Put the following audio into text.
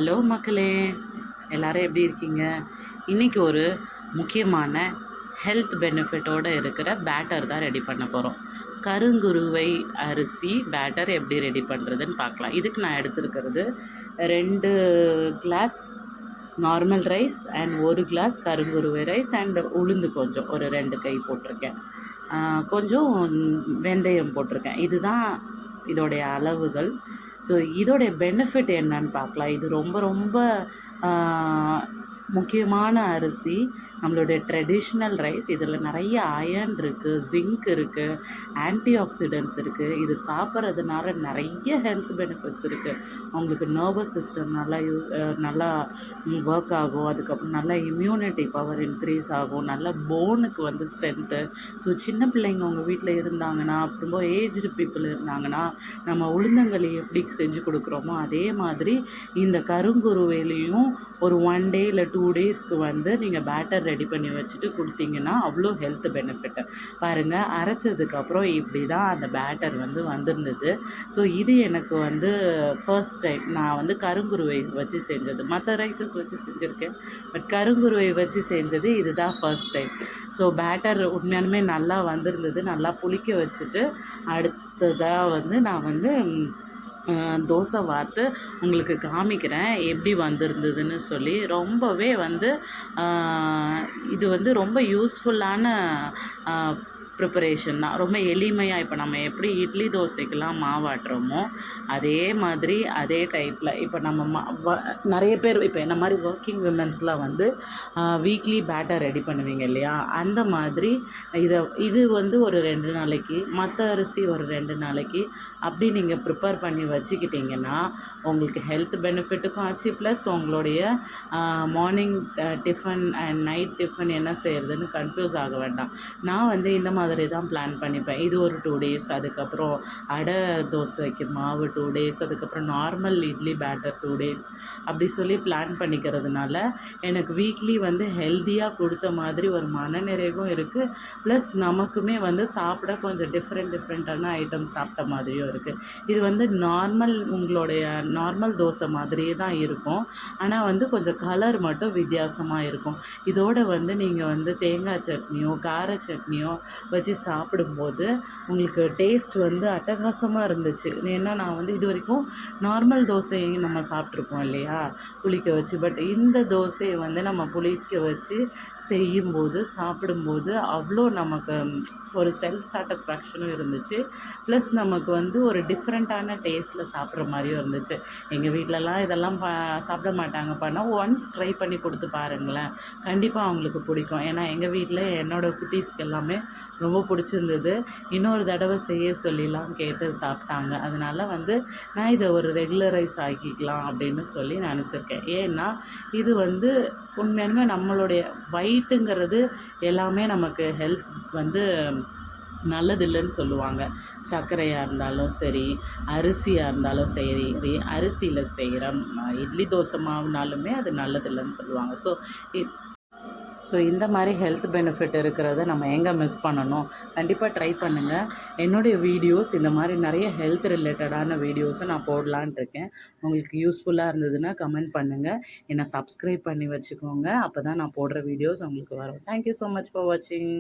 Hello மக்களே, எல்லாரும் எப்படி இருக்கீங்க? இன்றைக்கி ஒரு முக்கியமான ஹெல்த் பெனிஃபிட்டோடு இருக்கிற பேட்டர் தான் ரெடி பண்ண போகிறோம். கருங்குருவை அரிசி பேட்டர் எப்படி ரெடி பண்ணுறதுன்னு பார்க்கலாம். இதுக்கு நான் எடுத்துருக்கிறது 2 glass normal rice and 1 glass கருங்குருவை ரைஸ் அண்ட் உளுந்து கொஞ்சம் ஒரு 2 கை போட்டிருக்கேன். கொஞ்சம் வெந்தயம் போட்டிருக்கேன். இதுதான் இதோடைய அளவுகள். ஸோ இதோடைய பெனிஃபிட் என்னன்னு பார்க்கலாம். இது ரொம்ப ரொம்ப முக்கியமான அரிசி, நம்மளுடைய ட்ரெடிஷ்னல் ரைஸ். இதில் நிறைய அயர்ன் இருக்குது, ஜிங்க் இருக்குது, ஆன்டி ஆக்சிடென்ட்ஸ் இருக்குது. இது சாப்பிட்றதுனால நிறைய ஹெல்த் பெனிஃபிட்ஸ் இருக்குது. அவங்களுக்கு நர்வஸ் சிஸ்டம் நல்லா ஒர்க் ஆகும். அதுக்கப்புறம் நல்லா இம்யூனிட்டி பவர் இன்க்ரீஸ் ஆகும். நல்ல போனுக்கு வந்து ஸ்ட்ரென்த்து. ஸோ சின்ன பிள்ளைங்க உங்கள் வீட்டில் இருந்தாங்கன்னா, ரொம்ப ஏஜ்டு பீப்புள் இருந்தாங்கன்னா, நம்ம உளுந்தங்களி எப்படி செஞ்சு கொடுக்குறோமோ அதே மாதிரி இந்த கருங்குருவிலையும் ஒரு 1 டே இல்லை 2 டேஸ்க்கு வந்து நீங்கள் பேட்டர் ரெடி பண்ணி வச்சுட்டு கொடுத்தீங்கன்னா அவ்வளோ ஹெல்த் பெனிஃபிட்டு. பாருங்கள், அரைச்சதுக்கப்புறம் இப்படி தான் அந்த பேட்டர் வந்து வந்திருந்தது. ஸோ இது எனக்கு வந்து ஃபர்ஸ்ட் டைம் நான் வந்து கருங்குருவை வச்சு செஞ்சது. மற்ற ரைஸஸ் வச்சு செஞ்சுருக்கேன், பட் கருங்குருவை வச்சு செஞ்சது இதுதான் ஃபர்ஸ்ட் டைம். ஸோ பேட்டர் உண்மையாலுமே நல்லா வந்திருந்தது. நல்லா புளிக்க வச்சுட்டு அடுத்ததாக வந்து நான் வந்து தோசை வார்த்து உங்களுக்கு காமிக்கிறேன் எப்படி வந்திருந்ததுன்னு சொல்லி. ரொம்பவே வந்து இது வந்து ரொம்ப யூஸ்ஃபுல்லான ப்ரிப்பரேஷன் தான். ரொம்ப எளிமையாக இப்போ நம்ம எப்படி இட்லி தோசைக்கெல்லாம் மாவாட்டுறோமோ அதே மாதிரி அதே டைப்பில் இப்போ நம்ம நிறைய பேர் இப்போ என்ன மாதிரி ஒர்க்கிங் விமென்ஸ்லாம் வந்து வீக்லி பேட்டர் ரெடி பண்ணுவீங்க இல்லையா, அந்த மாதிரி இது வந்து ஒரு 2 நாளைக்கு, மற்ற அரிசி ஒரு 2 நாளைக்கு அப்படி நீங்கள் ப்ரிப்பேர் பண்ணி வச்சுக்கிட்டிங்கன்னா உங்களுக்கு ஹெல்த் பெனிஃபிட்டுக்கும் ஆச்சு, ப்ளஸ் உங்களுடைய morning tiffin and night tiffin என்ன செய்கிறதுன்னு கன்ஃபியூஸ் ஆக வேண்டாம். நான் வந்து இந்த மாதிரி தான் பிளான் பண்ணிப்பேன். இது ஒரு 2 டேஸ், அதுக்கப்புறம் அடை தோசைக்கு மாவு 2 டேஸ், அதுக்கப்புறம் நார்மல் இட்லி பேட்டர் 2 டேஸ் அப்படி சொல்லி பிளான் பண்ணிக்கிறதுனால எனக்கு வீக்லி வந்து ஹெல்த்தியாக கொடுத்த மாதிரி ஒரு மனநிறைவும் இருக்குது. ப்ளஸ் நமக்குமே வந்து சாப்பிட கொஞ்சம் டிஃப்ரெண்ட்டான ஐட்டம்ஸ் சாப்பிட்ட மாதிரியும் இருக்குது. இது வந்து உங்களுடைய நார்மல் தோசை மாதிரியே தான் இருக்கும், ஆனால் வந்து கொஞ்சம் கலர் மட்டும் வித்தியாசமாக இருக்கும். இதோட வந்து நீங்கள் வந்து தேங்காய் சட்னியோ கார சட்னியோ வச்சு சாப்பிடும்போது உங்களுக்கு டேஸ்ட் வந்து அட்டகாசமாக இருந்துச்சு. ஏன்னா நான் வந்து இது வரைக்கும் நார்மல் தோசையும் நம்ம சாப்பிட்ருப்போம் இல்லையா புளிக்க வச்சு, பட் இந்த தோசையை வந்து நம்ம புளிக்க வச்சு செய்யும்போது சாப்பிடும்போது அவ்வளோ நமக்கு ஒரு செல்ஃப் சாட்டிஸ்ஃபேக்ஷனும் இருந்துச்சு. ப்ளஸ் நமக்கு வந்து ஒரு டிஃப்ரெண்ட்டான டேஸ்ட்டில் சாப்பிட்ற மாதிரியும் இருந்துச்சு. எங்கள் வீட்டிலலாம் இதெல்லாம் சாப்பிட மாட்டாங்க. ஒன்ஸ் ட்ரை பண்ணி கொடுத்து பாருங்களேன், கண்டிப்பாக அவங்களுக்கு பிடிக்கும். ஏன்னா எங்கள் வீட்டில் என்னோடய குட்டீஸ்க்கு எல்லாமே ரொம்ப பிடிச்சிருந்தது. இன்னொரு தடவை செய்ய சொல்லிலாம் கேட்டு சாப்பிட்டாங்க. அதனால் வந்து நான் இதை ஒரு ரெகுலரைஸ் ஆக்கிக்கலாம் அப்படின்னு சொல்லி நினச்சிருக்கேன். ஏன்னா இது வந்து உண்மையாலுமே நம்மளுடைய வயிற்றுங்கிறது எல்லாமே நமக்கு ஹெல்த் வந்து நல்லதில்லைன்னு சொல்லுவாங்க. சர்க்கரையாக இருந்தாலும் சரி, அரிசியாக இருந்தாலும் சரி, அரிசியில் செய்கிற இட்லி தோசை மாவுனாலுமே அது நல்லதில்லைன்னு சொல்லுவாங்க. ஸோ இந்த மாதிரி ஹெல்த் பெனிஃபிட் இருக்கிறத நம்ம எங்கே மிஸ் பண்ணணும்? கண்டிப்பாக ட்ரை பண்ணுங்கள். என்னுடைய வீடியோஸ் இந்த மாதிரி நிறைய ஹெல்த் ரிலேட்டடான வீடியோஸை நான் போடலான்ட்டு இருக்கேன். உங்களுக்கு யூஸ்ஃபுல்லாக இருந்ததுன்னா கமெண்ட் பண்ணுங்கள். என்னை சப்ஸ்கிரைப் பண்ணி வச்சுக்கோங்க. அப்போ தான் நான் போடுற வீடியோஸ் உங்களுக்கு வரும். தேங்க்யூ ஸோ மச் ஃபார் வாட்சிங்.